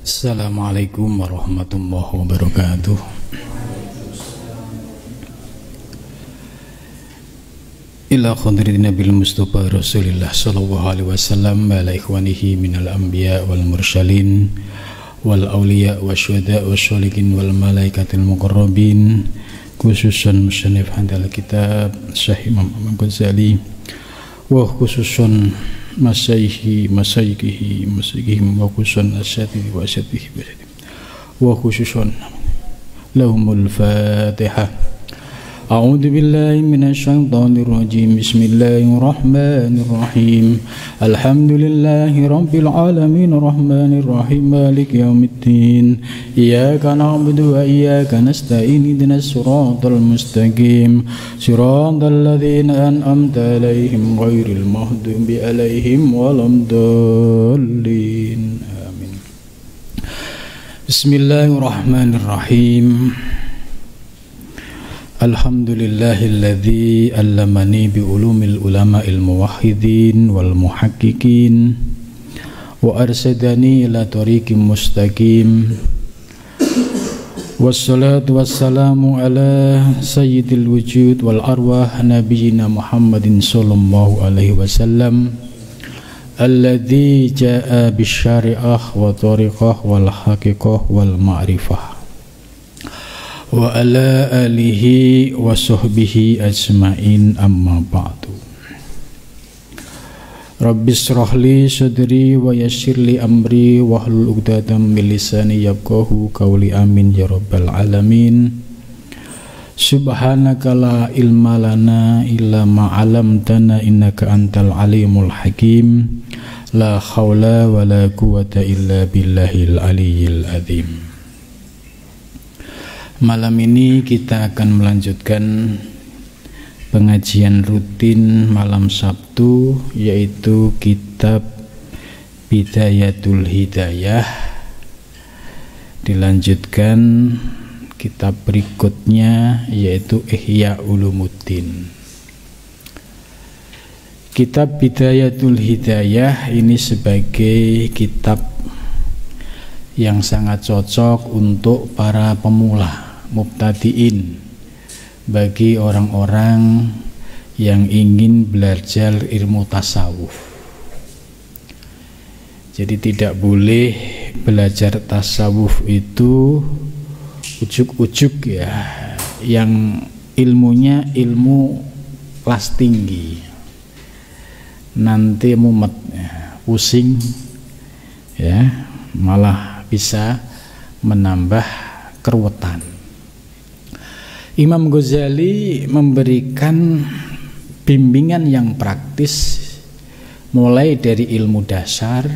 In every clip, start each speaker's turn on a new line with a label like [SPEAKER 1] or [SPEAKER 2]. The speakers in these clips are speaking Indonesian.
[SPEAKER 1] Assalamualaikum warahmatullahi wabarakatuh. Ila khadratin Nabil Mustafa Rasulillah sallallahu alaihi wasallam wa ala ikhwanihi minal anbiya wal mursalin wal awliya wasyuhada wasyolikin wal malaikatil muqarrabin, khususan musannif handal kitab Syekh Imam Ghazali wa khususan masyaikhi wa khususan asyatihi wa asyatihi wa khususan lahumul Fatihah. A'udzu billahi minasyaitonir rajim. Bismillahirrahmanirrahim. Alhamdulillahi rabbil alamin arrahmanir rahim maliki yaumiddin. Iyyaka na'budu wa iyyaka nasta'in ihdinas siratal mustaqim. Siratal ladzina an'amta 'alaihim ghairil maghdubi 'alaihim waladdallin. Amin. Bismillahirrahmanirrahim. Alhamdulillahilladzi allamani bi ulumil ulama'il muwahhidin wal muhaqqiqin wa arsadani ila tariqim mustaqim. Wassalatu wassalamu ala sayyidil wujud wal arwah nabiyyina Muhammadin sallallahu alaihi wasallam alladzi jaa bisyari'ah wa tariqah wal haqiqah wal ma'rifah wa ala alihi wa sahbihi ajma'in, amma ba'du. Rabbi shrah li sadri wa yassir li amri wahlul 'uqdatam min lisani yafqahu qawli, amin ya rabbal alamin. Subhanaka la ilma lana illa ma 'allamtana innaka antal alimul hakim. La haula wa la quwwata illa billahil aliyyil azim. Malam ini kita akan melanjutkan pengajian rutin malam Sabtu, yaitu kitab Bidayatul Hidayah. Dilanjutkan kitab berikutnya, yaitu Ihya Ulumuddin. Kitab Bidayatul Hidayah ini sebagai kitab yang sangat cocok untuk para pemula, mubtadiin, bagi orang-orang yang ingin belajar ilmu tasawuf. Jadi tidak boleh belajar tasawuf itu ujuk-ujuk ya, yang ilmunya ilmu kelas tinggi, nanti mumet ya, pusing ya, malah bisa menambah keruwetan. Imam Ghazali memberikan bimbingan yang praktis mulai dari ilmu dasar.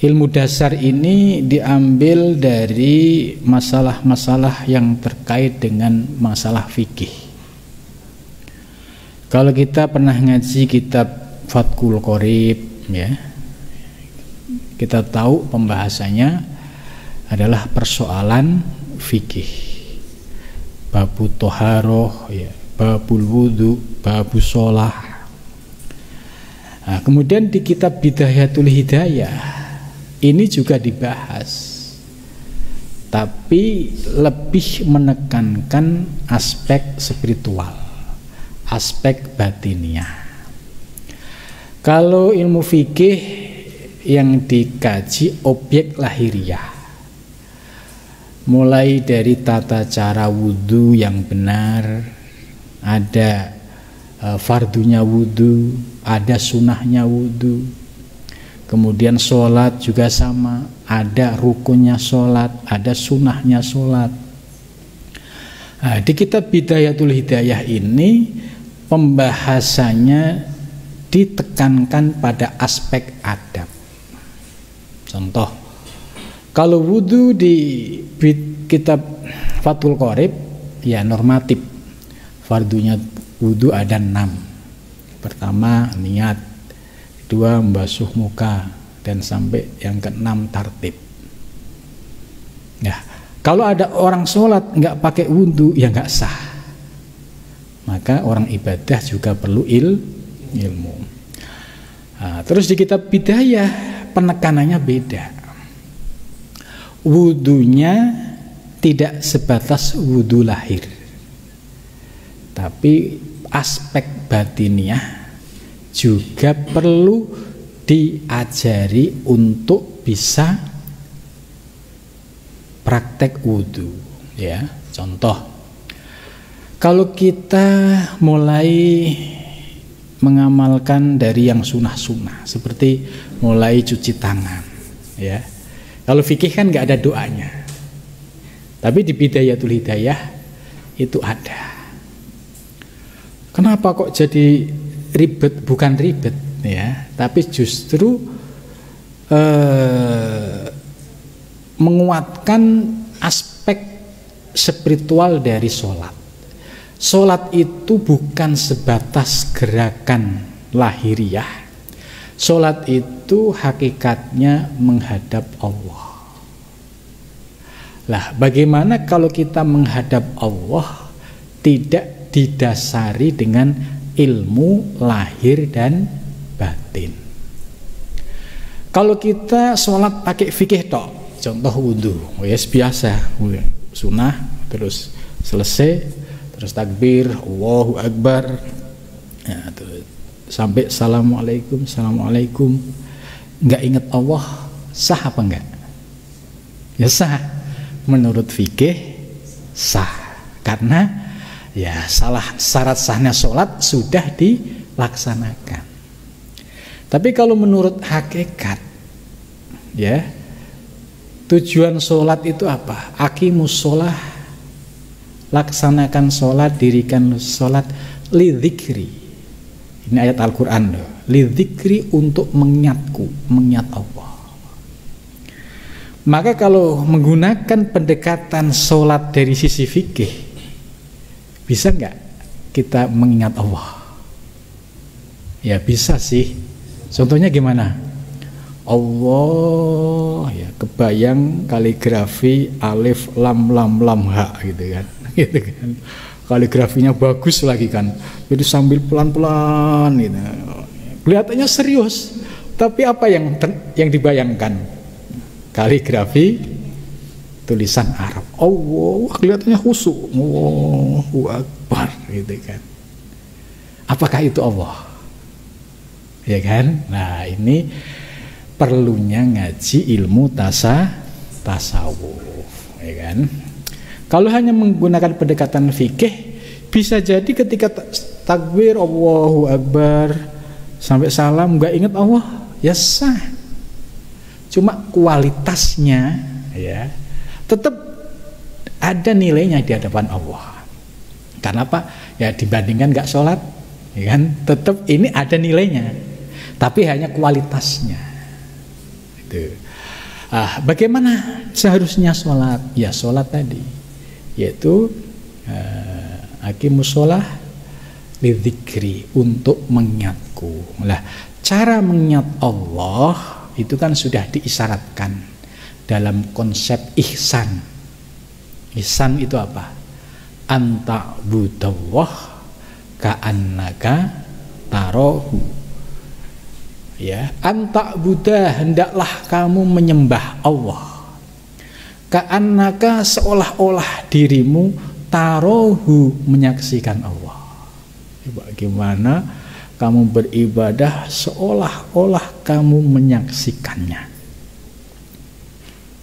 [SPEAKER 1] Ilmu dasar ini diambil dari masalah-masalah yang terkait dengan masalah fikih. Kalau kita pernah ngaji kitab Fathul Qorib ya, kita tahu pembahasannya adalah persoalan fikih. Babu toharoh, ya, babul wudu, babu sholah. Nah, kemudian di kitab Bidayatul Hidayah ini juga dibahas, tapi lebih menekankan aspek spiritual, aspek batiniah. Kalau ilmu fikih yang dikaji objek lahiriah, mulai dari tata cara wudhu yang benar, ada fardunya wudhu, ada sunnahnya wudhu. Kemudian sholat juga sama, ada rukunnya sholat, ada sunnahnya sholat. Nah, di kitab Bidayatul Hidayah ini pembahasannya ditekankan pada aspek adab. Contoh, kalau wudhu di kitab Fathul Qorib ya normatif, fardunya wudhu ada 6. Pertama niat, kedua membasuh muka, dan sampai yang ke-6 tartib. Ya, kalau ada orang sholat nggak pakai wudhu ya nggak sah. Maka orang ibadah juga perlu ilmu. Nah, terus di kitab Bidayah penekanannya beda. wudunya tidak sebatas wudu lahir, tapi aspek batiniah juga perlu diajari untuk bisa praktek wudu, ya. Contoh, kalau kita mulai mengamalkan dari yang sunnah-sunnah, seperti mulai cuci tangan, ya. Kalau fikih kan nggak ada doanya, tapi di Bidayatul Hidayah itu ada. Kenapa kok jadi ribet? Bukan ribet, ya, tapi justru menguatkan aspek spiritual dari sholat. Sholat itu bukan sebatas gerakan lahiriah. Sholat itu hakikatnya menghadap Allah. Lah, bagaimana kalau kita menghadap Allah tidak didasari dengan ilmu lahir dan batin? Kalau kita sholat pakai fikih tok, contoh wudhu, biasa, sunnah, terus selesai, terus takbir, Allahu Akbar, ya, sampai assalamualaikum, nggak ingat Allah, sah apa enggak? Ya sah, menurut fikih sah, karena ya syarat sahnya sholat sudah dilaksanakan. Tapi kalau menurut hakikat, ya, tujuan sholat itu apa? Aqimus sholah, laksanakan sholat, dirikan sholat, lidzikri. Ini ayat Al-Quran, lidzikri, untuk mengingat Allah. Maka kalau menggunakan pendekatan sholat dari sisi fikih, bisa nggak kita mengingat Allah? Ya bisa sih. Contohnya gimana? Allah, ya, kebayang kaligrafi alif lam ha gitu kan. Gitu kan. Kaligrafinya bagus lagi kan. Jadi sambil pelan-pelan gitu. Kelihatannya serius, tapi apa yang dibayangkan? Kaligrafi tulisan Arab. Allah, kelihatannya khusyuk. Allahu Akbar gitu kan. Apakah itu Allah? Ya kan? Nah, ini perlunya ngaji ilmu tasawuf, ya kan? Kalau hanya menggunakan pendekatan fikih, bisa jadi ketika takbir Allahu Akbar sampai salam nggak ingat Allah, ya sah. Cuma kualitasnya, ya, tetap ada nilainya di hadapan Allah. Karena apa? Ya dibandingkan nggak sholat, ya kan? Tetap ini ada nilainya, tapi hanya kualitasnya. Itu. Bagaimana seharusnya sholat? Ya sholat tadi, yaitu aqimus sholah lidzikri, untuk mengingatku. Lah, cara mengingat Allah itu kan sudah diisyaratkan dalam konsep ihsan. Ihsan itu apa? Anta budallah ka'annaka tarahu. Ya, anta buddha, hendaklah kamu menyembah Allah. Ka'annaka, seolah-olah dirimu tarahu, menyaksikan Allah. Bagaimana kamu beribadah seolah-olah kamu menyaksikannya.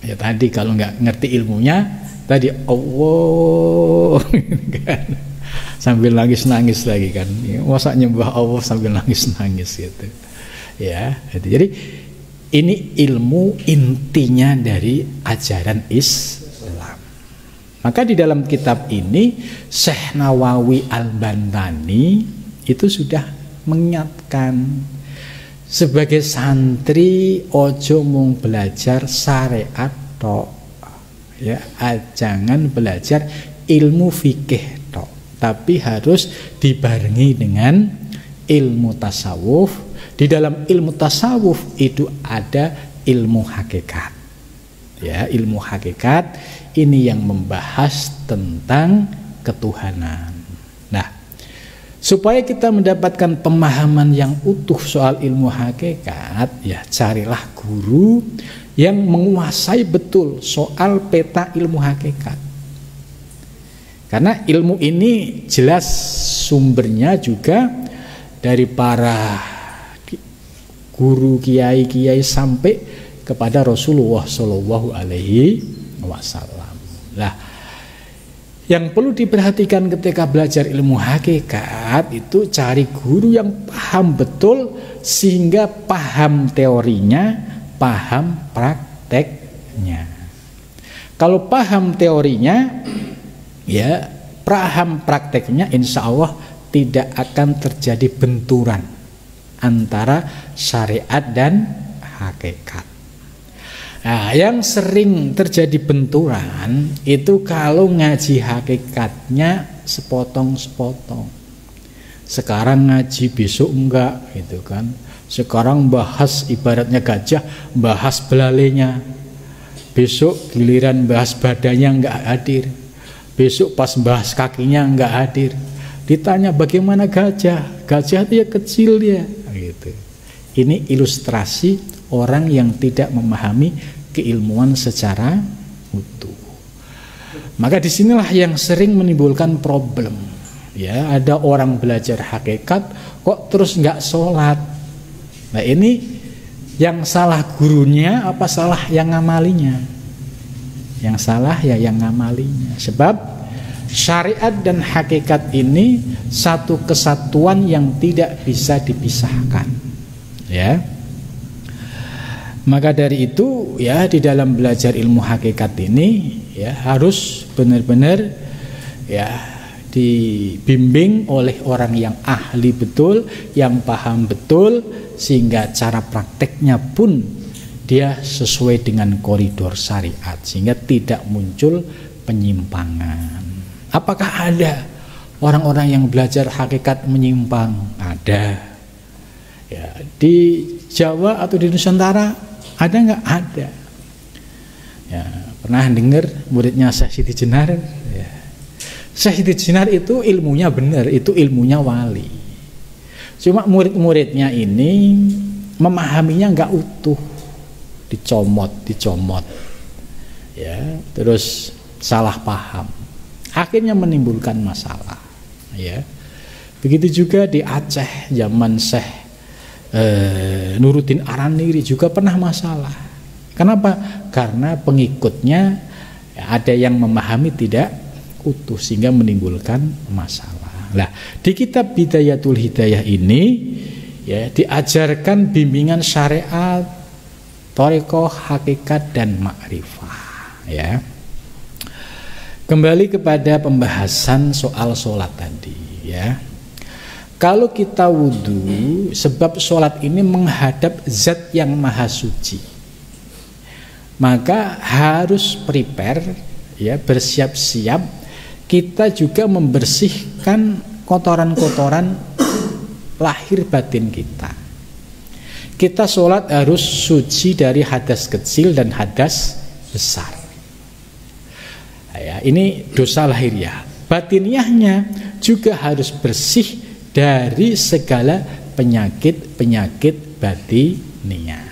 [SPEAKER 1] Ya tadi kalau nggak ngerti ilmunya, tadi Allah kan, sambil nangis-nangis lagi kan. Masa nyembah Allah sambil nangis-nangis gitu. Ya, jadi ini ilmu intinya dari ajaran Islam. Maka di dalam kitab ini Syekh Nawawi Al-Bantani itu sudah mengingatkan, sebagai santri ojo mung belajar syariat tok, ya, jangan belajar ilmu fikih tok, tapi harus dibarengi dengan ilmu tasawuf. Di dalam ilmu tasawuf itu ada ilmu hakikat. Ya, ilmu hakikat ini yang membahas tentang ketuhanan. Nah, Supaya kita mendapatkan pemahaman yang utuh soal ilmu hakikat, ya carilah guru yang menguasai betul soal peta ilmu hakikat. Karena ilmu ini jelas sumbernya juga dari para guru, kiai-kiai sampai kepada Rasulullah Shallallahu Alaihi Wasallam. Lah, yang perlu diperhatikan ketika belajar ilmu hakikat itu cari guru yang paham betul sehingga paham teorinya, paham prakteknya. Kalau paham teorinya, ya paham prakteknya, insya Allah tidak akan terjadi benturan antara syariat dan hakikat. Nah, yang sering terjadi benturan itu kalau ngaji hakikatnya sepotong-sepotong. Sekarang ngaji, besok enggak, gitu kan. Sekarang bahas ibaratnya gajah, bahas belalainya. Besok giliran bahas badannya enggak hadir. Besok pas bahas kakinya enggak hadir. Ditanya bagaimana gajah? Gajah itu ya kecil ya, gitu. Ini ilustrasi orang yang tidak memahami keilmuan secara utuh. Maka disinilah yang sering menimbulkan problem. Ya, ada orang belajar hakikat kok terus nggak sholat. Nah, ini yang salah gurunya apa salah yang ngamalinya? Yang salah ya yang ngamalinya. Sebab syariat dan hakikat ini satu kesatuan yang tidak bisa dipisahkan. Ya. Maka dari itu ya di dalam belajar ilmu hakikat ini ya harus benar-benar ya dibimbing oleh orang yang ahli betul, yang paham betul, sehingga cara prakteknya pun dia sesuai dengan koridor syariat sehingga tidak muncul penyimpangan. Apakah ada orang-orang yang belajar hakikat menyimpang? Ada. Ya, di Jawa atau di Nusantara ada nggak? Ada. Ya, pernah dengar muridnya Syekh Siti Jenar? Ya. Syekh Siti Jenar itu ilmunya benar, itu ilmunya wali. Cuma murid-muridnya ini memahaminya nggak utuh, dicomot. Ya, terus salah paham. Akhirnya menimbulkan masalah. Ya. Begitu juga di Aceh zaman Syekh Nuruddin Araniri juga pernah masalah. Kenapa? Karena pengikutnya ada yang memahami tidak utuh sehingga menimbulkan masalah. Nah, di kitab Bidayatul Hidayah ini ya diajarkan bimbingan syariat, thariqah, hakikat dan ma'rifah. Ya. Kembali kepada pembahasan soal sholat tadi. Ya. Kalau kita wudhu, sebab sholat ini menghadap zat yang maha suci, maka harus prepare, ya, bersiap-siap. Kita juga membersihkan kotoran-kotoran lahir batin kita. Kita sholat harus suci dari hadas kecil dan hadas besar. Ya, ini dosa lahiriah. Batiniahnya juga harus bersih dari segala penyakit-penyakit batiniah.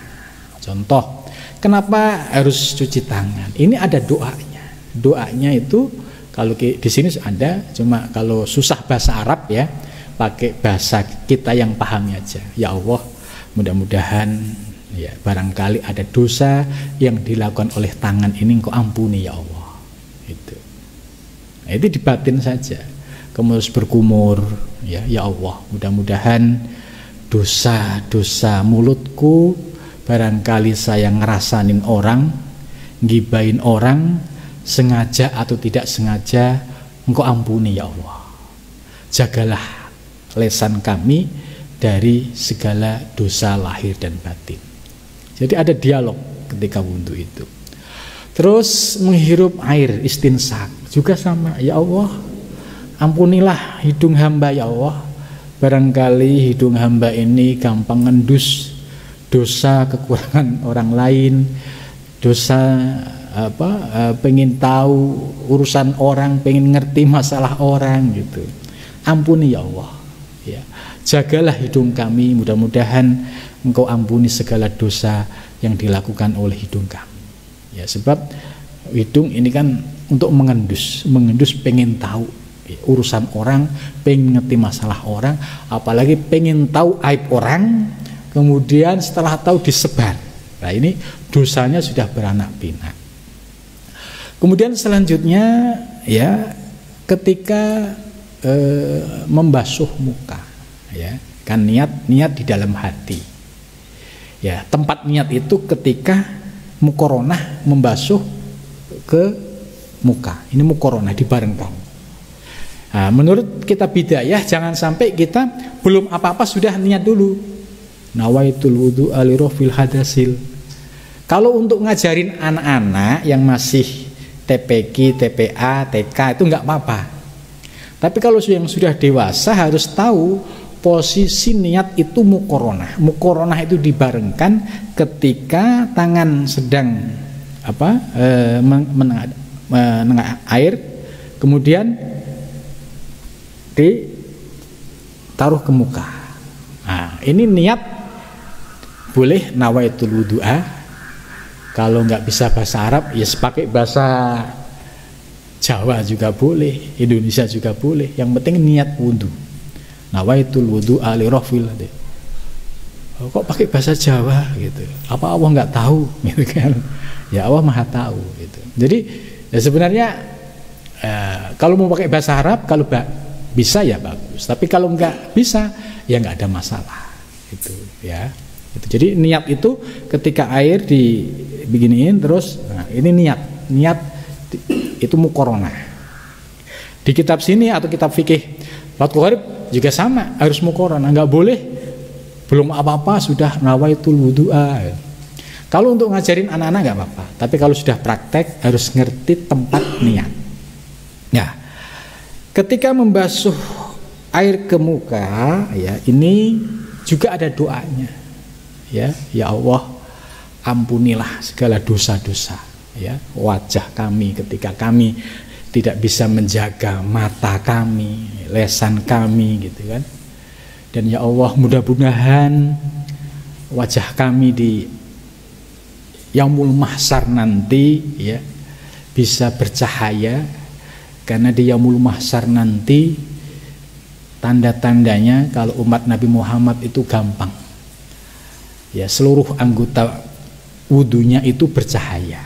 [SPEAKER 1] Contoh, kenapa harus cuci tangan? Ini ada doanya. Doanya itu kalau di sini ada, cuma kalau susah bahasa Arab ya, pakai bahasa kita yang pahamnya aja. Ya Allah, mudah-mudahan ya barangkali ada dosa yang dilakukan oleh tangan ini Engkau ampuni ya Allah. Itu. Nah, itu dibatin saja. Kemudian berkumur, ya Allah, mudah-mudahan dosa-dosa mulutku barangkali saya ngerasain orang, ngibain orang, sengaja atau tidak sengaja, Engkau ampuni ya Allah. Jagalah lisan kami dari segala dosa lahir dan batin. Jadi ada dialog ketika wudhu itu. Terus menghirup air istinsak juga sama, ya Allah, ampunilah hidung hamba ya Allah. Barangkali hidung hamba ini gampang ngendus dosa kekurangan orang lain, dosa pengen tahu urusan orang, pengen ngerti masalah orang gitu. Ampuni ya Allah. ya. Jagalah hidung kami, mudah-mudahan Engkau ampuni segala dosa yang dilakukan oleh hidung kami. Ya, sebab hidung ini kan untuk mengendus pengen tahu ya, urusan orang, pengen ngerti masalah orang, apalagi pengen tahu aib orang, kemudian setelah tahu disebar. Nah, ini dosanya sudah beranak pinak. Kemudian selanjutnya ya, ketika membasuh muka ya, kan niat di dalam hati. Ya, tempat niat itu ketika mukoronah membasuh ke muka. Ini mukoronah dibarengkan. Nah, menurut kitab Bidayah jangan sampai kita belum apa-apa sudah niat dulu. Nawaitul wudu'a li rafil hadasil. Kalau untuk ngajarin anak-anak yang masih TPQ, TPA, TK itu nggak apa-apa. Tapi kalau yang sudah dewasa harus tahu posisi niat itu mukoronah. Mukoronah itu dibarengkan ketika tangan sedang menengah air, kemudian ditaruh ke muka. Nah, ini niat boleh nawaitul wudu'a. Kalau nggak bisa bahasa Arab, ya pakai bahasa Jawa juga boleh, Indonesia juga boleh. Yang penting niat wudu. Nawaitul wudu'a li rafil. Kok pakai bahasa Jawa gitu? Apa Allah nggak tahu gitu kan? Ya Allah Maha tahu gitu. Jadi ya sebenarnya kalau mau pakai bahasa Arab, kalau bisa ya bagus. Tapi kalau nggak bisa ya nggak ada masalah gitu ya. Gitu. Jadi niat itu ketika air dibeginiin terus, nah ini niat itu mukoronah. Di kitab sini atau kitab fikih Fathul Gharib juga sama, harus mukoronah, nggak boleh belum apa-apa sudah nawaitul wudu'a. Kalau untuk ngajarin anak-anak nggak apa-apa, tapi kalau sudah praktek harus ngerti tempat niat. Ya, ketika membasuh air ke muka, ya ini juga ada doanya. Ya Allah, ampunilah segala dosa-dosa. Ya, wajah kami ketika kami tidak bisa menjaga mata kami, lesan kami gitu kan. Dan ya Allah, mudah-mudahan wajah kami di Yaumul Mahsyar nanti ya bisa bercahaya, karena di Yaumul Mahsyar nanti tanda-tandanya kalau umat Nabi Muhammad itu gampang. Ya, seluruh anggota wudunya itu bercahaya.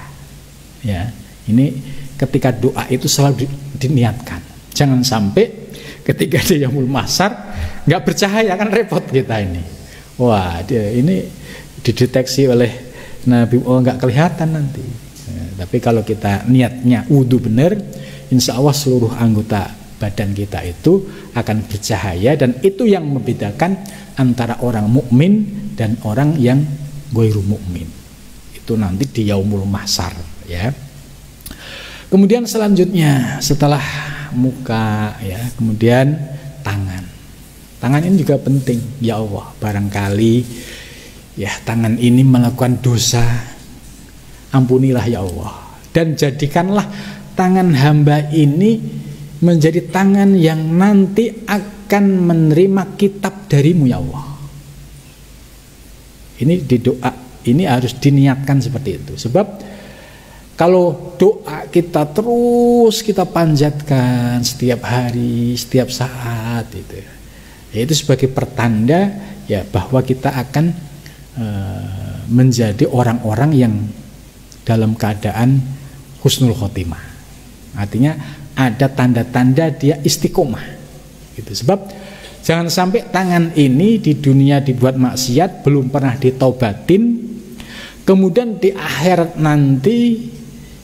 [SPEAKER 1] Ya, ini ketika doa itu selalu diniatkan. Jangan sampai ketika di Yaumul Mahsyar nggak bercahaya, kan repot kita ini. Wah, ini dideteksi oleh Nabi, nggak kelihatan nanti. Tapi kalau kita niatnya wudu benar, insya Allah seluruh anggota badan kita itu akan bercahaya, dan itu yang membedakan antara orang mukmin dan orang yang ghairu mukmin. Itu nanti di Yaumul Mahsyar ya. Kemudian selanjutnya setelah muka ya, kemudian tangan. Tangan ini juga penting. Ya Allah, barangkali ya tangan ini melakukan dosa, ampunilah ya Allah, dan jadikanlah tangan hamba ini menjadi tangan yang nanti akan menerima kitab darimu ya Allah. Ini di doa ini harus diniatkan seperti itu. Sebab kalau doa kita terus kita panjatkan setiap hari, setiap saat itu, ya itu sebagai pertanda ya bahwa kita akan menjadi orang-orang yang dalam keadaan husnul khotimah. Artinya ada tanda-tanda dia istiqomah gitu. Sebab jangan sampai tangan ini di dunia dibuat maksiat, belum pernah ditaubatin, kemudian di akhirat nanti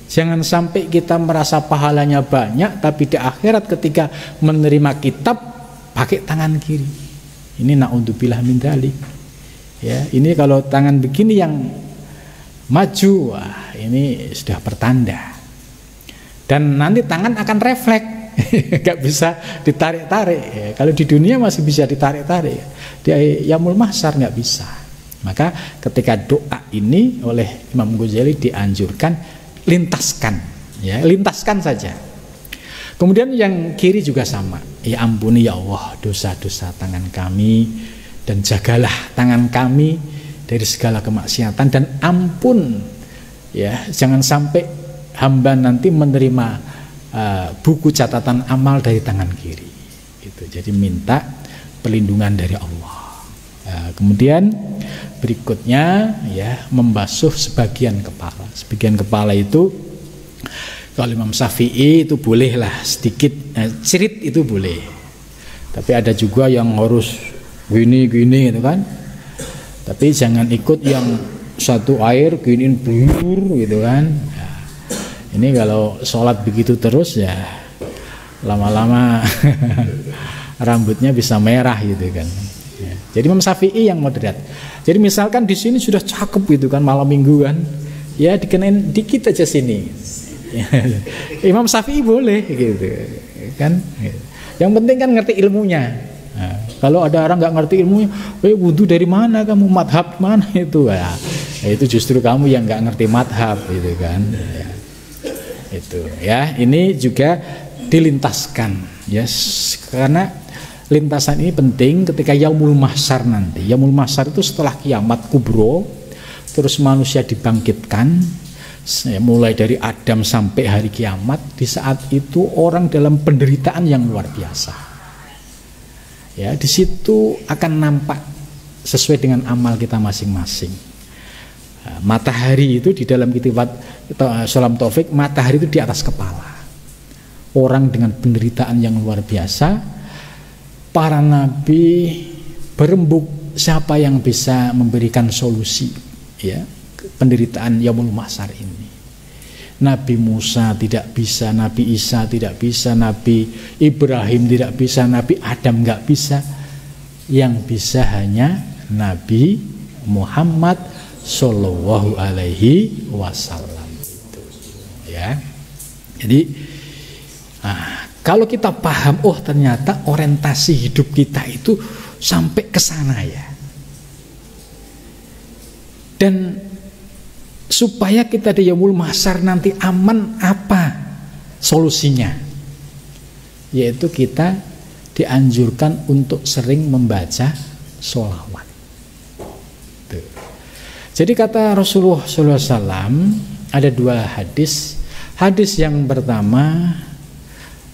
[SPEAKER 1] jangan sampai kita merasa pahalanya banyak, tapi di akhirat ketika menerima kitab pakai tangan kiri. Ini na'udzubillah min dzalik. Ya, ini kalau tangan begini yang maju, wah, ini sudah pertanda. Dan nanti tangan akan refleks, nggak bisa ditarik-tarik. Ya, kalau di dunia masih bisa ditarik-tarik, di Yaumul Mahsyar nggak bisa. Maka ketika doa ini oleh Imam Ghazali dianjurkan lintaskan, ya lintaskan saja. Kemudian yang kiri juga sama. Ya ampuni ya Allah dosa-dosa tangan kami, dan jagalah tangan kami dari segala kemaksiatan, dan ampun ya, jangan sampai hamba nanti menerima buku catatan amal dari tangan kiri. Itu jadi minta perlindungan dari Allah. Kemudian berikutnya ya, membasuh sebagian kepala. Sebagian kepala itu kalau Imam Syafi'i itu bolehlah sedikit, cirit itu boleh. Tapi ada juga yang harus gini gitu kan. Tapi jangan ikut yang satu air giniin blur gitu kan. Nah, ini kalau sholat begitu terus ya lama-lama rambutnya bisa merah gitu kan. Ya. Jadi Imam Syafi'i yang moderat. Jadi misalkan di sini sudah cakep gitu kan malam minggu kan, ya dikenain dikit aja sini. Imam Syafi'i boleh gitu kan. Yang penting kan ngerti ilmunya. Nah, kalau ada orang nggak ngerti ilmunya, wudhu dari mana kamu, madhab mana itu? Ya, itu justru kamu yang nggak ngerti madhab gitu kan. Ya, itu ya, ini juga dilintaskan ya, karena lintasan ini penting ketika yaumul mahsyar nanti. Yaumul mahsyar itu setelah kiamat kubro, terus manusia dibangkitkan, mulai dari Adam sampai hari kiamat. Di saat itu orang dalam penderitaan yang luar biasa. Ya, di situ akan nampak sesuai dengan amal kita masing-masing. Matahari itu di dalam kitab Salam Taufik, matahari itu di atas kepala. Orang dengan penderitaan yang luar biasa. Para nabi berembuk, siapa yang bisa memberikan solusi ya penderitaan yaumul mahsyar ini. Nabi Musa tidak bisa, Nabi Isa tidak bisa, Nabi Ibrahim tidak bisa, Nabi Adam nggak bisa. Yang bisa hanya Nabi Muhammad Shallallahu Alaihi Wasallam itu ya. Jadi kalau kita paham, oh ternyata orientasi hidup kita itu sampai ke sana ya. Dan supaya kita di yaumul mahsyar nanti aman, apa solusinya? Yaitu kita dianjurkan untuk sering membaca sholawat. Tuh. Jadi kata Rasulullah SAW ada dua hadis. Hadis yang pertama,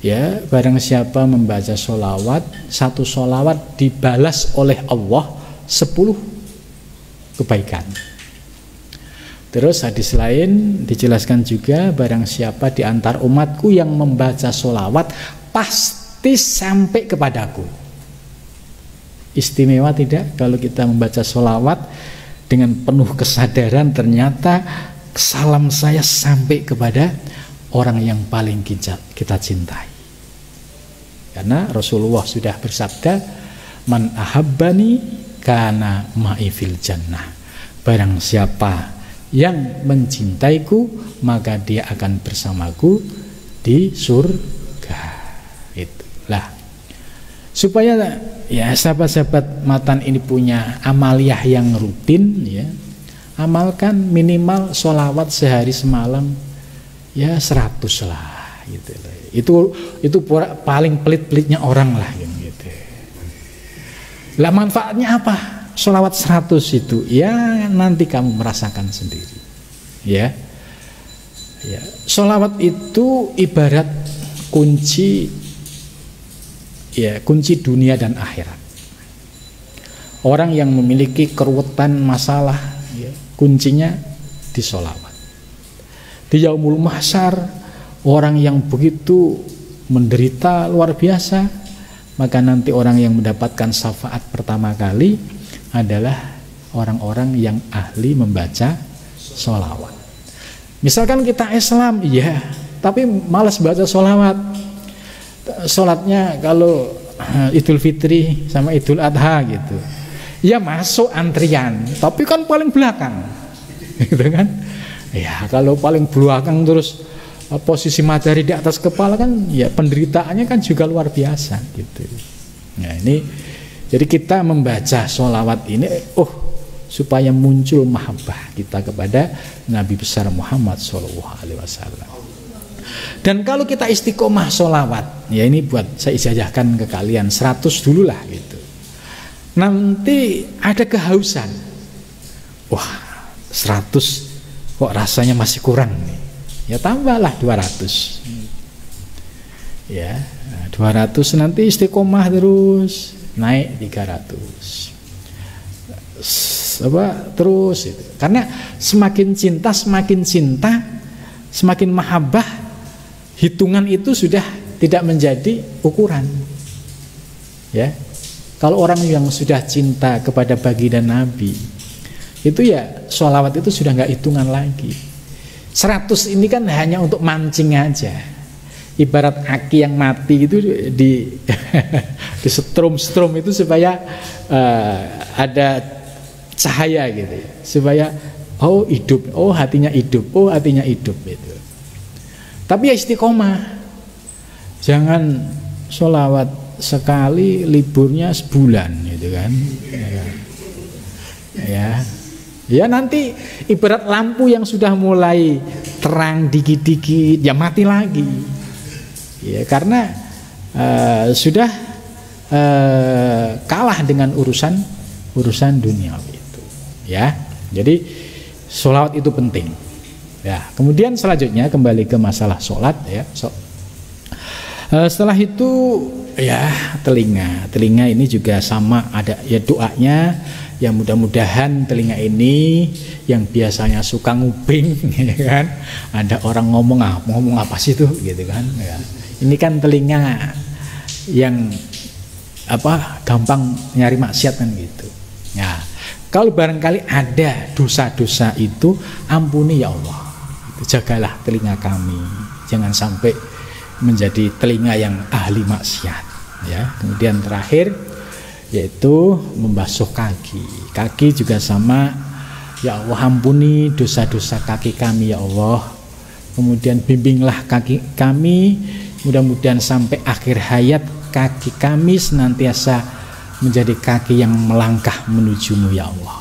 [SPEAKER 1] ya, barang siapa membaca sholawat, satu sholawat dibalas oleh Allah 10 kebaikan. Terus hadis lain dijelaskan juga, barang siapa di antar umatku yang membaca sholawat pasti sampai kepadaku. Istimewa tidak kalau kita membaca sholawat dengan penuh kesadaran, ternyata salam saya sampai kepada orang yang paling kita cintai. Karena Rasulullah sudah bersabda, man ahabbani kana ma'i fil jannah. Barang siapa yang mencintaiku, maka dia akan bersamaku di surga. Itulah. Supaya ya sahabat-sahabat matan ini punya amaliyah yang rutin ya. Amalkan minimal sholawat sehari semalam ya 100 lah gitu. Itu paling pelit-pelitnya orang lah gitu. Lah manfaatnya apa? Sholawat 100 itu ya nanti kamu merasakan sendiri ya. Ya, sholawat itu ibarat kunci ya, kunci dunia dan akhirat. Orang yang memiliki keruwetan masalah ya, kuncinya di sholawat. Di yaumul mahsyar, orang yang begitu menderita luar biasa, maka nanti orang yang mendapatkan syafaat pertama kali adalah orang-orang yang ahli membaca sholawat. Misalkan kita Islam, iya, tapi malas baca sholawat. Sholatnya kalau Idul Fitri sama Idul Adha gitu, ya masuk antrian, tapi kan paling belakang, gitu kan? Ya kalau paling belakang terus posisi matahari di atas kepala kan, ya penderitaannya kan juga luar biasa, gitu. Nah ini, jadi kita membaca sholawat ini, supaya muncul mahabbah kita kepada Nabi besar Muhammad SAW. Dan kalau kita istiqomah sholawat, ya ini buat saya ijazahkan ke kalian 100 dulu lah gitu. Nanti ada kehausan, wah 100 kok rasanya masih kurang nih, ya tambahlah 200. Ya 200 nanti istiqomah terus naik 300 terus itu. Karena semakin cinta semakin mahabbah, hitungan itu sudah tidak menjadi ukuran. Ya, kalau orang yang sudah cinta kepada baginda Nabi itu ya sholawat itu sudah nggak hitungan lagi. 100 ini kan hanya untuk mancing aja. Ibarat aki yang mati itu di setrum itu supaya ada cahaya gitu, supaya hidup, hatinya hidup itu. Tapi ya istiqomah, jangan sholawat sekali liburnya sebulan gitu kan. Ya nanti ibarat lampu yang sudah mulai terang dikit-dikit ya mati lagi. Ya karena sudah kalah dengan urusan duniawi itu. Ya, jadi sholawat itu penting. Ya, kemudian selanjutnya kembali ke masalah sholat ya. Setelah itu ya telinga ini juga sama ada ya doanya. Ya mudah-mudahan telinga ini yang biasanya suka nguping ya kan, ada orang ngomong apa sih itu gitu kan ya. Ini kan telinga yang gampang nyari maksiat kan gitu. Ya, kalau barangkali ada dosa-dosa itu ampuni ya Allah. Jagalah telinga kami, jangan sampai menjadi telinga yang ahli maksiat ya. Kemudian terakhir yaitu membasuh kaki juga sama. Ya Allah, ampuni dosa-dosa kaki kami ya Allah. Kemudian bimbinglah kaki kami, mudah-mudahan sampai akhir hayat kaki kami senantiasa menjadi kaki yang melangkah menujumu ya Allah.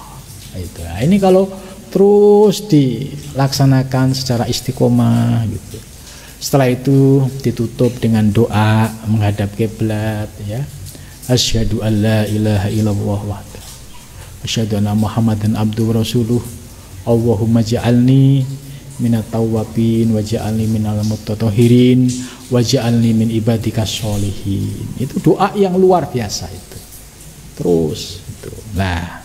[SPEAKER 1] Itu. Nah, ini kalau terus dilaksanakan secara istiqomah gitu. Setelah itu ditutup dengan doa menghadap kiblat ya. Asyhadu an la ilaha illallah wahdahu asyhadu anna Muhammadan abduhu wa rasuluh. Allahumma ja'alni minat tawwabin waj'alni minal mutatahhirin waj'alni min ibadikas sholihin. Itu doa yang luar biasa itu. Terus itu. Nah,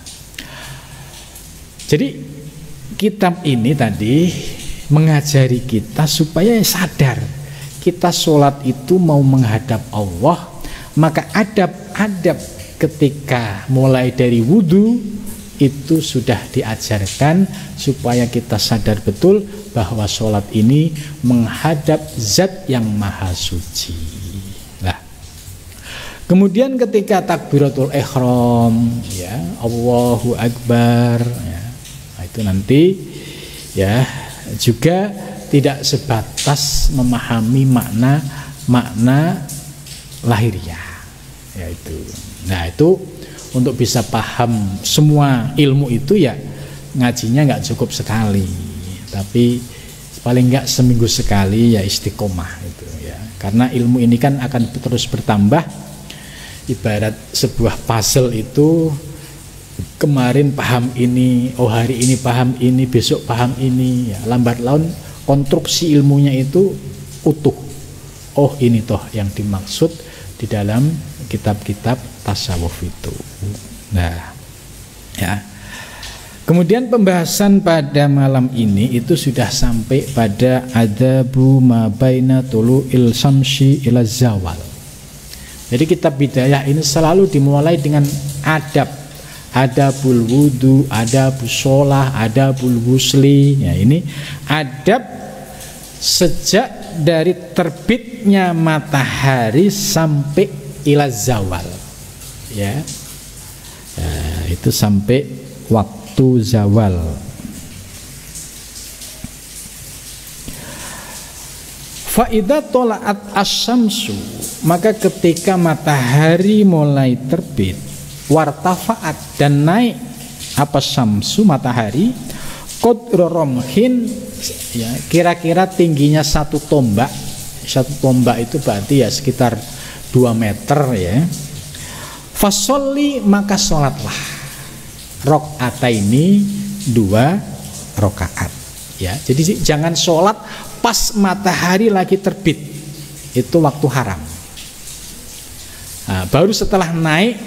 [SPEAKER 1] jadi kitab ini tadi mengajari kita supaya sadar kita sholat itu mau menghadap Allah, maka adab-adab ketika mulai dari wudhu itu sudah diajarkan supaya kita sadar betul bahwa sholat ini menghadap zat yang maha suci. Nah, kemudian ketika takbiratul ihram ya, Allahu Akbar ya, itu nanti ya juga tidak sebatas memahami makna lahiriah yaitu. Nah, itu untuk bisa paham semua ilmu itu ya ngajinya nggak cukup sekali, tapi paling nggak seminggu sekali ya istiqomah itu ya. Karena ilmu ini kan akan terus bertambah. Ibarat sebuah puzzle itu, kemarin paham ini, hari ini paham ini, besok paham ini ya, lambat laun konstruksi ilmunya itu utuh. Oh, ini toh yang dimaksud di dalam kitab-kitab tasawuf itu. Nah, ya. Kemudian pembahasan pada malam ini itu sudah sampai pada adabu ma baina tulu'il syamsi ila zawal. Jadi kitab bidayah ini selalu dimulai dengan adab. Adabul wudu, adabus sholah, adabul wusli. Ya, ini adab sejak dari terbitnya matahari sampai ila zawal. Ya. Nah, itu sampai waktu zawal. Fa idza tola'at asy-syamsu, maka ketika matahari mulai terbit, wartafa'at dan naik apa syamsu matahari, qadra ramhin ya, kira-kira tingginya satu tombak Satu tombak itu berarti ya sekitar 2 meter ya. Fasolli, maka sholatlah rakaataini, 2 rakaat ya. Jadi jangan sholat pas matahari lagi terbit, itu waktu haram. Nah, baru setelah naik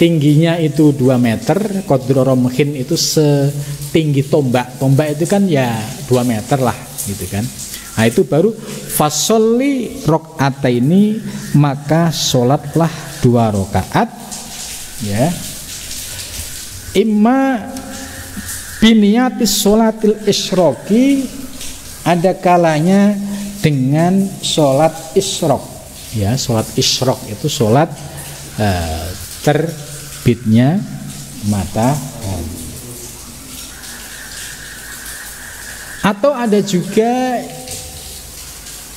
[SPEAKER 1] tingginya itu 2 meter, qadru ramhin itu setinggi tombak. Tombak itu kan ya 2 meter lah gitu kan. Nah itu baru fasolli rakaataini, maka sholatlah 2 rakaat ya. Imma biniyatis sholatil isyraqi, ada kalanya dengan sholat isyraq ya. Sholat isyraq itu sholat terbitnya matahari. Atau ada juga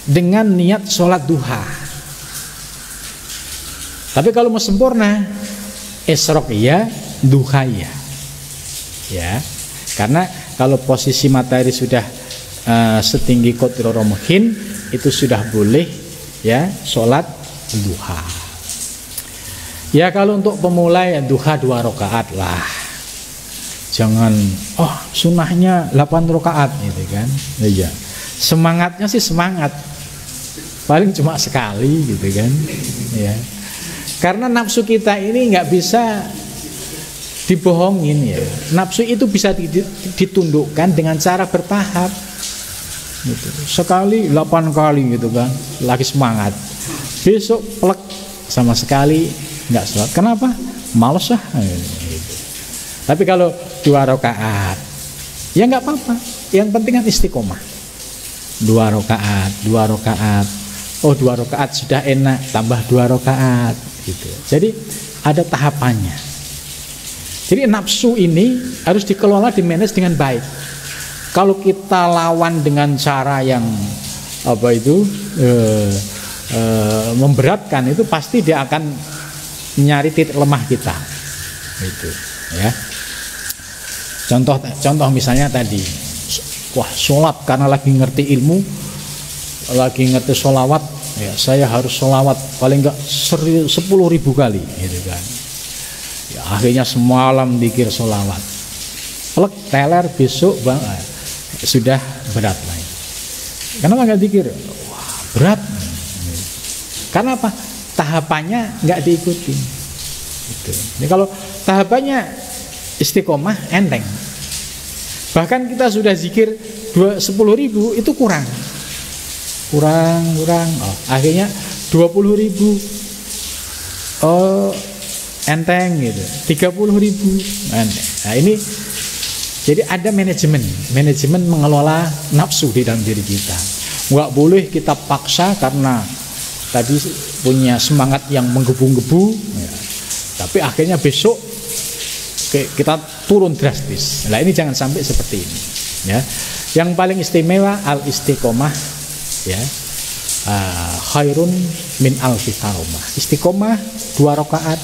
[SPEAKER 1] dengan niat sholat duha. Tapi kalau mau sempurna, isyraq ya, duha ya. Ya, karena kalau posisi matahari sudah setinggi qadru ramhin, itu sudah boleh ya sholat duha. Ya kalau untuk pemula ya duha 2 rakaat lah. Jangan sunnahnya 8 rakaat gitu kan. Iya. Semangatnya sih semangat. Paling cuma sekali gitu kan. Ya. Karena nafsu kita ini nggak bisa dibohongin ya. Nafsu itu bisa ditundukkan dengan cara bertahap gitu. Sekali 8 kali gitu kan, lagi semangat. Besok plek sama sekali nggak sholat. Kenapa? Males lah gitu. Tapi kalau 2 rakaat ya nggak apa-apa. Yang penting kan istiqomah. 2 rakaat, 2 rakaat. Oh 2 rakaat sudah enak, tambah 2 rakaat gitu. Jadi ada tahapannya. Jadi nafsu ini harus dikelola, dimanage dengan baik. Kalau kita lawan dengan cara yang memberatkan, itu pasti dia akan nyari titik lemah kita. Gitu, ya. Contoh misalnya tadi, wah sholat karena lagi ngerti ilmu, lagi ngerti sholawat, ya saya harus sholawat paling enggak 10.000 kali, gitu kan. Ya, akhirnya semalam dikir sholawat, plek teler besok sudah berat lagi. Kenapa nggak dikir? Wah berat. Karena apa? Tahapannya nggak diikuti. Gitu. Jadi kalau tahapannya istiqomah enteng. Bahkan kita sudah zikir 10.000 itu kurang. Akhirnya 20.000. Enteng gitu, 30.000 enteng. Nah ini jadi ada manajemen mengelola nafsu di dalam diri kita. Nggak boleh kita paksa karena tadi punya semangat yang menggebu-gebu ya. Tapi akhirnya besok kita turun drastis. Nah ini jangan sampai seperti ini ya. Yang paling istimewa al istiqomah ya. Khairun min alfi karomah. Istiqomah 2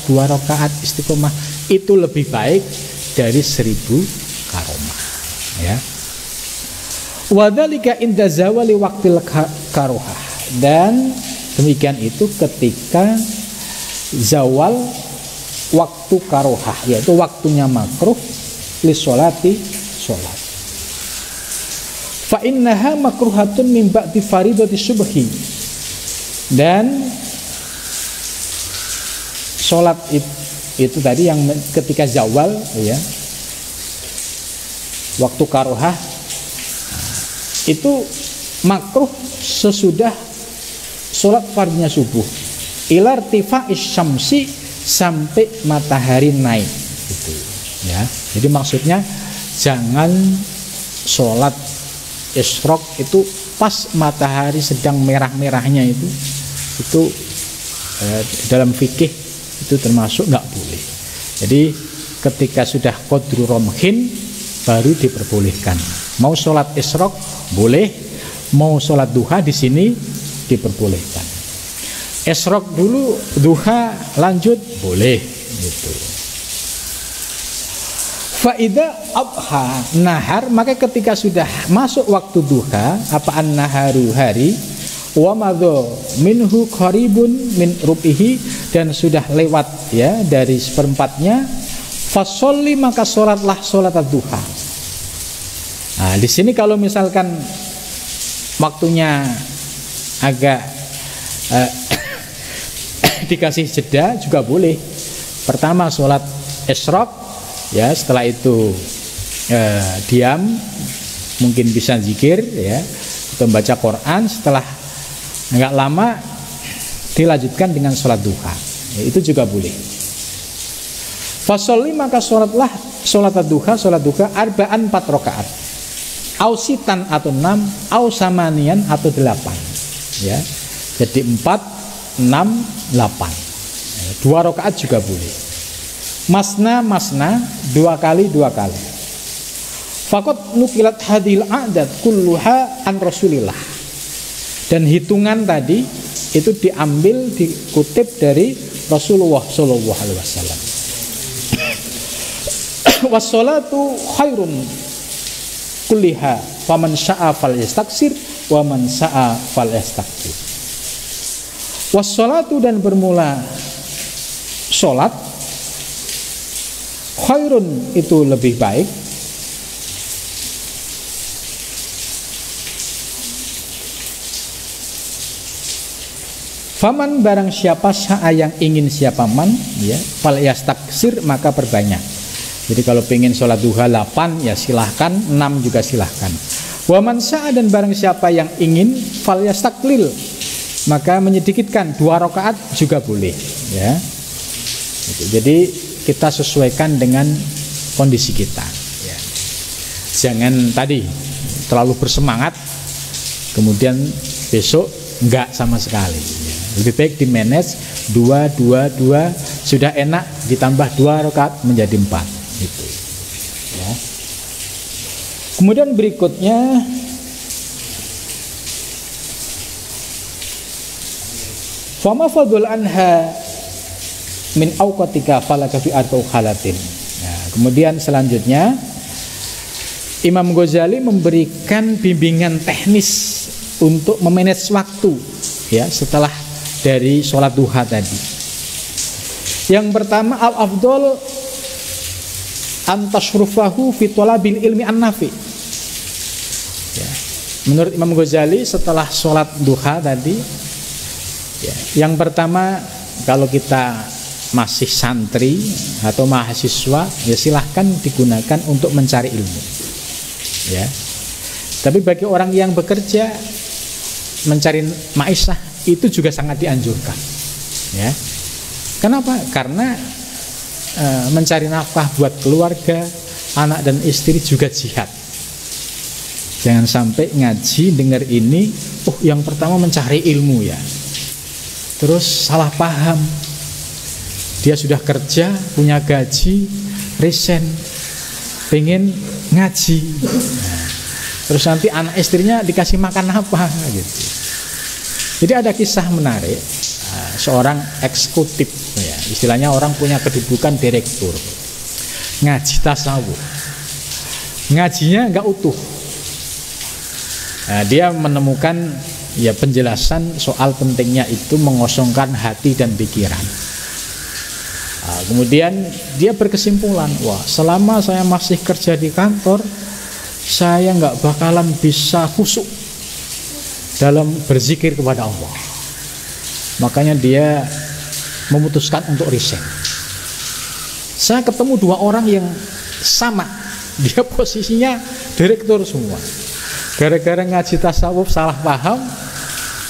[SPEAKER 1] rakaat istiqomah itu lebih baik dari 1000 karomah ya. Wadzalika inda zawali waqtil karohah, dan demikian itu ketika zawal waktu karohah, yaitu waktunya makruh li sholati sholat. Fa innaha makruhatun min ba'di faridati subhi, dan sholat itu tadi yang ketika zawal ya, waktu karohah itu makruh sesudah sholat fardnya subuh ilar tifa'is syamsi, sampai matahari naik gitu ya. Jadi maksudnya jangan sholat isyraq itu pas matahari sedang merah-merahnya itu dalam fikih itu termasuk nggak boleh. Jadi ketika sudah qadru ramhin baru diperbolehkan. Mau sholat isyraq boleh, mau sholat duha di sini diperbolehkan. Isyraq dulu, duha lanjut boleh gitu. Faida abha nahar, maka ketika sudah masuk waktu duha, apaan naharu hari, wa madho minhu qaribun min rubihi, dan sudah lewat ya dari seperempatnya, fasolli maka sholatlah sholat duha. Nah, di sini kalau misalkan waktunya agak dikasih jeda juga boleh. Pertama sholat isyraq ya, setelah itu diam, mungkin bisa zikir ya atau baca Quran, setelah enggak lama dilanjutkan dengan sholat duha ya, itu juga boleh. Fasolli maka sholatlah sholat duha arba'an 4 rakaat, ausitan atau 6, ausamanian atau 8 ya, jadi 4, 6, 8 2 rakaat juga boleh. Masna 2 kali. Faqad nukilat hadil a'dad kulluha an Rasulillah, dan hitungan tadi itu diambil, dikutip dari Rasulullah sallallahu alaihi wasallam. Wassalatu khairun kulliha faman syaa falyastaksir wa man syaa falyastakbir. Wassalatu, dan bermula salat, khairun itu lebih baik, faman barang siapa syaa yang ingin siapa man ya, falyastaksir maka perbanyak. Jadi kalau pengen sholat duha 8 ya silahkan, 6 juga silahkan. Waman syaa, dan barang siapa yang ingin falyastaklil maka menyedikitkan 2 rakaat juga boleh ya. Jadi kita sesuaikan dengan kondisi kita ya. Jangan tadi terlalu bersemangat kemudian besok enggak sama sekali ya. Lebih baik di manage 2 sudah enak, ditambah 2 rakaat menjadi 4 gitu ya. Kemudian berikutnya fama fadul anha min auqatika falaka fi atau khalatin. Nah, kemudian selanjutnya Imam Ghazali memberikan bimbingan teknis untuk memanage waktu ya setelah dari sholat duha tadi. Yang pertama, al-afdol antashrufahu fi talabil ilmi an-nafi ya. Menurut Imam Ghazali setelah sholat duha tadi ya, yang pertama kalau kita masih santri atau mahasiswa ya silahkan digunakan untuk mencari ilmu ya. Tapi bagi orang yang bekerja, mencari maisah itu juga sangat dianjurkan ya. Kenapa? Karena mencari nafkah buat keluarga, anak dan istri juga jihad. Jangan sampai ngaji dengar ini, oh yang pertama mencari ilmu ya, terus salah paham. Dia sudah kerja, punya gaji, resign, pengen ngaji. Nah, terus nanti anak istrinya dikasih makan apa gitu. Jadi ada kisah menarik, seorang eksekutif ya, istilahnya orang punya kedudukan direktur, ngaji tasawuf, ngajinya nggak utuh. Nah, dia menemukan ya penjelasan soal pentingnya itu mengosongkan hati dan pikiran. Nah, kemudian dia berkesimpulan, wah selama saya masih kerja di kantor, saya nggak bakalan bisa khusyuk dalam berzikir kepada Allah. Makanya dia memutuskan untuk resign. Saya ketemu 2 orang yang sama, dia posisinya direktur semua. Gara-gara ngaji tasawuf salah paham,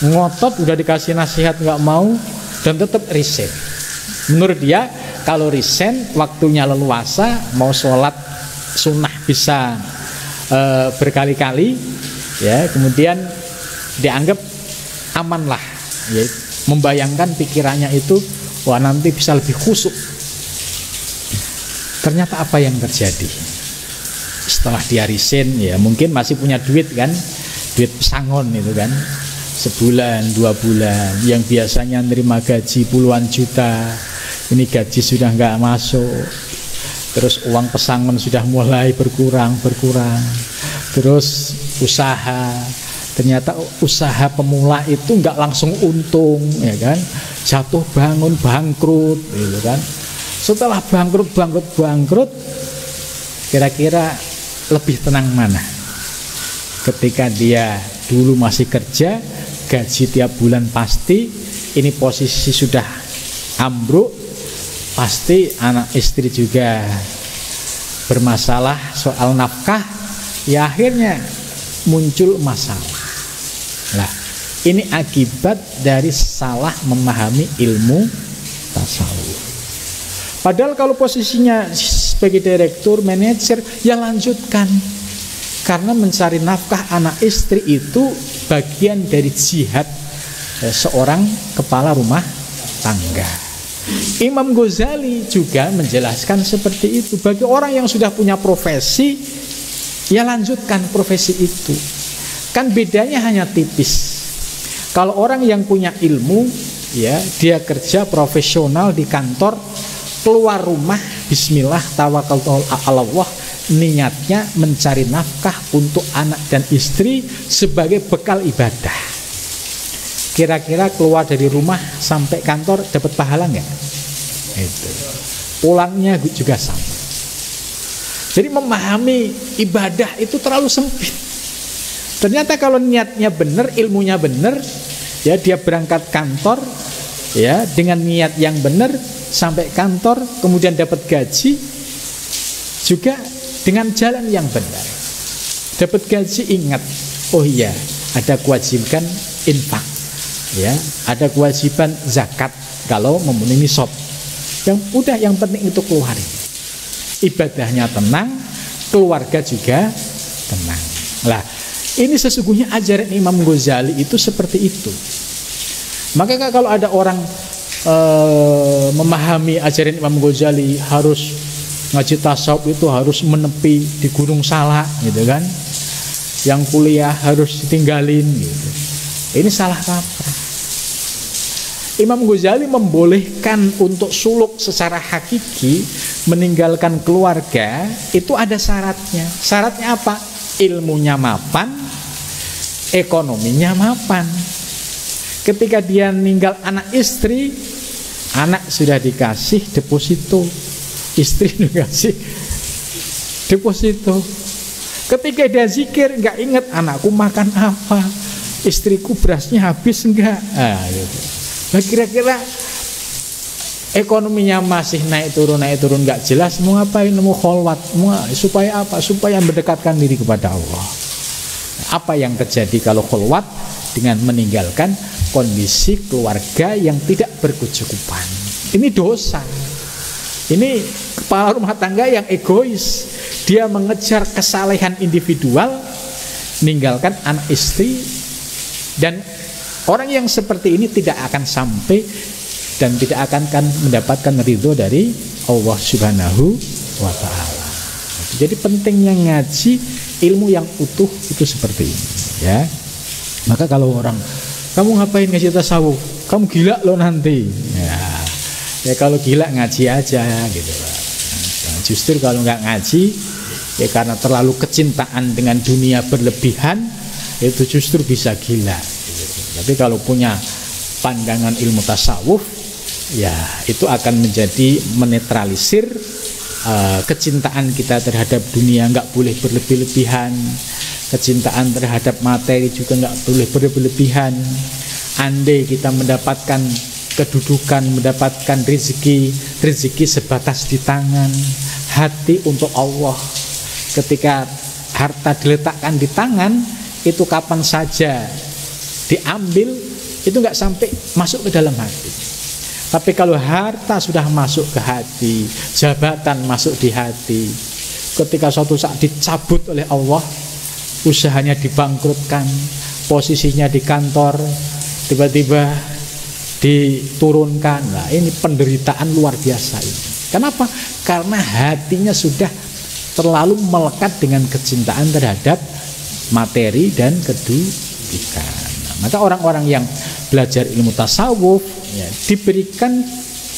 [SPEAKER 1] ngotot, udah dikasih nasihat nggak mau, dan tetap resign. Menurut dia kalau resign waktunya leluasa, mau sholat sunnah bisa berkali-kali ya, kemudian dianggap aman lah ya, membayangkan pikirannya itu wah nanti bisa lebih khusyuk. Ternyata apa yang terjadi setelah dia resign ya, mungkin masih punya duit kan, duit pesangon itu kan, sebulan 2 bulan, yang biasanya nerima gaji puluhan juta, ini gaji sudah nggak masuk, terus uang pesangon sudah mulai berkurang, terus usaha Ternyata usaha pemula itu nggak langsung untung, ya kan? Jatuh bangun bangkrut, gitu kan? Setelah bangkrut, kira-kira lebih tenang mana? Ketika dia dulu masih kerja, gaji tiap bulan pasti, ini posisi sudah ambruk, pasti anak istri juga bermasalah soal nafkah, ya akhirnya muncul masalah. Lah, ini akibat dari salah memahami ilmu tasawuf. Padahal kalau posisinya sebagai direktur, manajer, ya lanjutkan. Karena mencari nafkah anak istri itu bagian dari jihad seorang kepala rumah tangga. Imam Ghazali juga menjelaskan seperti itu. Bagi orang yang sudah punya profesi, ya lanjutkan profesi itu. Kan bedanya hanya tipis. Kalau orang yang punya ilmu, ya dia kerja profesional di kantor, keluar rumah, bismillah, tawakaltu ala Allah, niatnya mencari nafkah untuk anak dan istri sebagai bekal ibadah. Kira-kira keluar dari rumah sampai kantor dapat pahala nggak? Itu. Pulangnya juga sama. Jadi memahami ibadah itu terlalu sempit. Ternyata kalau niatnya benar, ilmunya benar, ya dia berangkat kantor, ya dengan niat yang benar sampai kantor, kemudian dapat gaji juga dengan jalan yang benar. Dapat gaji, ingat, oh iya, ada kewajiban infak, ya, ada kewajiban zakat kalau memenuhi nisab. Yang udah, yang penting itu keluarin. Ibadahnya tenang, keluarga juga tenang. Lah, ini sesungguhnya ajaran Imam Ghazali itu seperti itu. Maka kalau ada orang memahami ajaran Imam Ghazali harus ngaji tasawuf itu harus menepi di Gunung Salak, gitu kan? Yang kuliah harus ditinggalin, gitu. Ini salah kaprah. Imam Ghazali membolehkan untuk suluk secara hakiki, meninggalkan keluarga, itu ada syaratnya. Syaratnya apa? Ilmunya mapan, ekonominya mapan. Ketika dia meninggal anak istri, anak sudah dikasih deposito, istri dikasih deposito. Ketika dia zikir, nggak ingat anakku makan apa, istriku berasnya habis enggak. Gitu. Nah, kira-kira ekonominya masih naik turun nggak jelas, mau ngapain, mau kholwat, supaya apa? Supaya mendekatkan diri kepada Allah. Apa yang terjadi kalau kholwat? Dengan meninggalkan kondisi keluarga yang tidak berkecukupan. Ini dosa. Ini kepala rumah tangga yang egois. Dia mengejar kesalehan individual, meninggalkan anak istri. Dan orang yang seperti ini tidak akan sampai dan tidak akan mendapatkan ridho dari Allah Subhanahu wa ta'ala. Jadi pentingnya ngaji ilmu yang utuh itu seperti ini, ya. Maka kalau orang, kamu ngapain ngaji tasawuf? Kamu gila loh nanti. Ya kalau gila ngaji aja, gitu. Nah, justru kalau nggak ngaji, ya karena terlalu kecintaan dengan dunia berlebihan, itu justru bisa gila. Gitu. Tapi kalau punya pandangan ilmu tasawuf, ya itu akan menjadi menetralisir kecintaan kita terhadap dunia, nggak boleh berlebih-lebihan. Kecintaan terhadap materi juga nggak boleh berlebihan. Andai kita mendapatkan kedudukan, mendapatkan rezeki sebatas di tangan, hati untuk Allah. Ketika harta diletakkan di tangan, itu kapan saja diambil, itu nggak sampai masuk ke dalam hati. Tapi kalau harta sudah masuk ke hati, jabatan masuk di hati, ketika suatu saat dicabut oleh Allah, usahanya dibangkrutkan, posisinya di kantor tiba-tiba diturunkan. Nah, ini penderitaan luar biasa ini. Kenapa? Karena hatinya sudah terlalu melekat dengan kecintaan terhadap materi dan kedudukan. Nah, maka orang-orang yang belajar ilmu tasawuf, ya, diberikan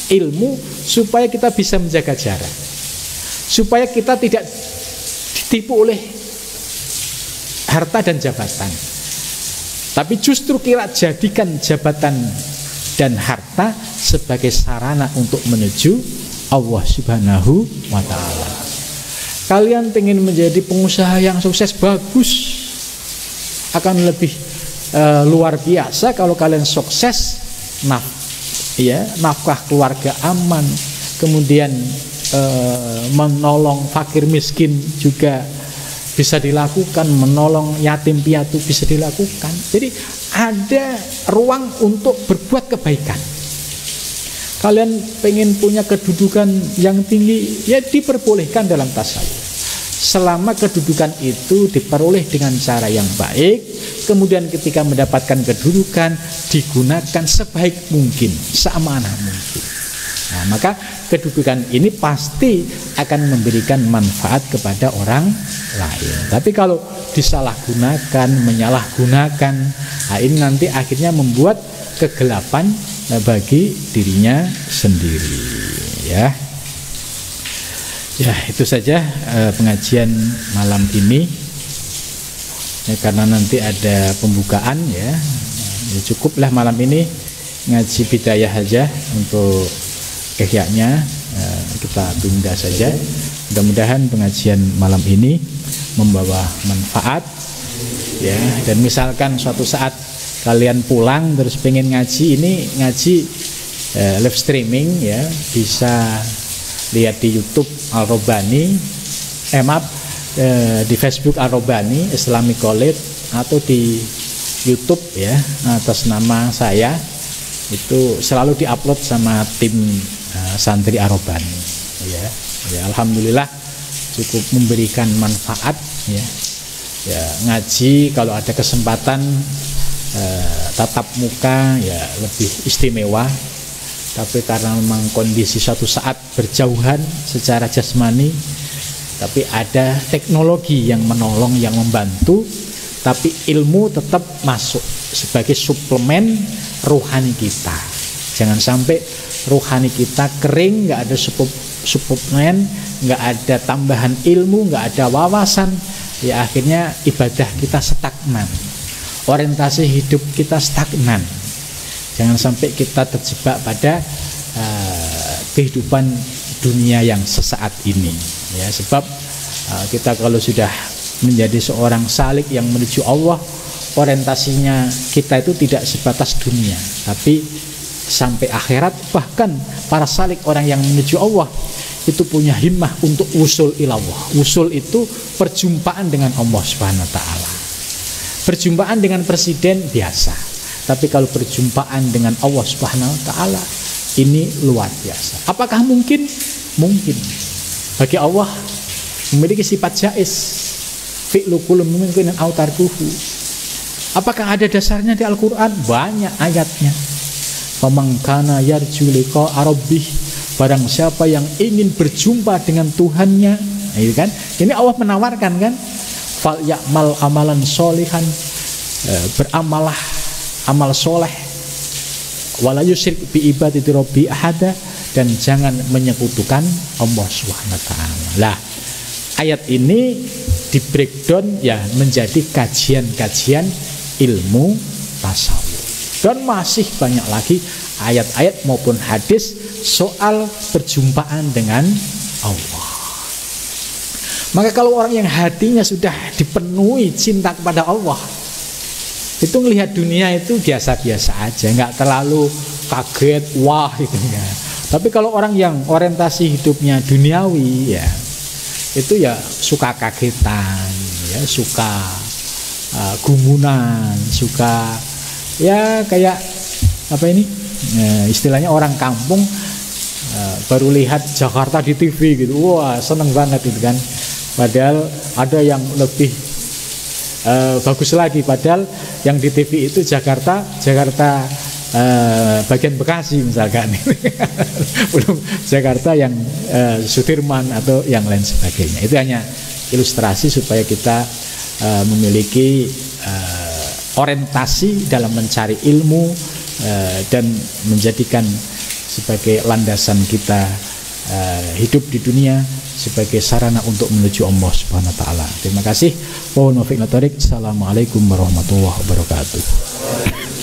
[SPEAKER 1] ilmu supaya kita bisa menjaga jarak, supaya kita tidak ditipu oleh harta dan jabatan. Tapi justru kita jadikan jabatan dan harta sebagai sarana untuk menuju Allah Subhanahu wa ta'ala. Kalian ingin menjadi pengusaha yang sukses, bagus. Akan lebih luar biasa kalau kalian sukses, nafkah keluarga aman, kemudian menolong fakir miskin juga bisa dilakukan, menolong yatim piatu bisa dilakukan. Jadi ada ruang untuk berbuat kebaikan. Kalian pengen punya kedudukan yang tinggi, ya diperbolehkan dalam tasawuf, selama kedudukan itu diperoleh dengan cara yang baik. Kemudian ketika mendapatkan kedudukan, digunakan sebaik mungkin, seamanah mungkin. Nah, maka kedudukan ini pasti akan memberikan manfaat kepada orang lain. Tapi kalau disalahgunakan, menyalahgunakan, nah ini nanti akhirnya membuat kegelapan bagi dirinya sendiri, ya. Ya, itu saja pengajian malam ini. Ya, karena nanti ada pembukaan, ya cukuplah malam ini ngaji bidayah aja untuk ihya'nya, kita tunda saja. Mudah-mudahan pengajian malam ini membawa manfaat, ya. Dan misalkan suatu saat kalian pulang terus pengen ngaji, ini ngaji live streaming, ya, bisa lihat di YouTube Al-Robani, di Facebook Al-Robani Islamic College, atau di YouTube, ya, atas nama saya. Itu selalu diupload sama tim santri Al-Robani, ya. Alhamdulillah cukup memberikan manfaat, ya. Ngaji kalau ada kesempatan tatap muka, ya lebih istimewa. Tapi karena memang kondisi suatu saat berjauhan secara jasmani, tapi ada teknologi yang menolong, yang membantu, tapi ilmu tetap masuk sebagai suplemen ruhani kita. Jangan sampai ruhani kita kering, nggak ada suplemen, nggak ada tambahan ilmu, nggak ada wawasan, ya akhirnya ibadah kita stagnan, orientasi hidup kita stagnan. Jangan sampai kita terjebak pada kehidupan dunia yang sesaat ini, ya. Sebab kita kalau sudah menjadi seorang salik yang menuju Allah, orientasinya kita itu tidak sebatas dunia, tapi sampai akhirat. Bahkan para salik, orang yang menuju Allah, itu punya himmah untuk wusul ilallah. Wusul itu perjumpaan dengan Allah Subhanahu wa ta'ala. Perjumpaan dengan presiden biasa, tapi kalau perjumpaan dengan Allah Subhanahu wa ta'ala, ini luar biasa. Apakah mungkin? Mungkin. Bagi Allah memiliki sifat jaiz, fi'lu kullu mumkinin aw tarkuhu. Apakah ada dasarnya di Al-Quran? Banyak ayatnya. Faman kana yarju liqa'a rabbih, barang siapa yang ingin berjumpa dengan Tuhannya, ini kan, ini Allah menawarkan, kan, fal ya'mal amalan solihan, beramalah amal soleh, wala yusyrik bi ibadati rabbi ahada, dan jangan menyekutukan Allah Subhanahu wa ta'ala. Lah, ayat ini di breakdown, ya, menjadi kajian-kajian ilmu tasawuf. Dan masih banyak lagi ayat-ayat maupun hadis soal perjumpaan dengan Allah. Maka kalau orang yang hatinya sudah dipenuhi cinta kepada Allah, itu melihat dunia itu biasa-biasa aja, nggak terlalu kaget, wah gitu ya. Tapi kalau orang yang orientasi hidupnya duniawi, ya, itu ya suka kagetan, ya, suka gumunan, suka, ya kayak apa ini, istilahnya orang kampung baru lihat Jakarta di TV gitu, wah seneng banget itu kan. Padahal ada yang lebih bagus lagi, padahal yang di TV itu Jakarta bagian Bekasi misalkan, belum Jakarta yang Sudirman atau yang lain sebagainya. Itu hanya ilustrasi supaya kita memiliki orientasi dalam mencari ilmu dan menjadikan sebagai landasan kita hidup di dunia sebagai sarana untuk menuju Allah Subhanahu wa taala. Terima kasih. Assalamualaikum warahmatullahi wabarakatuh.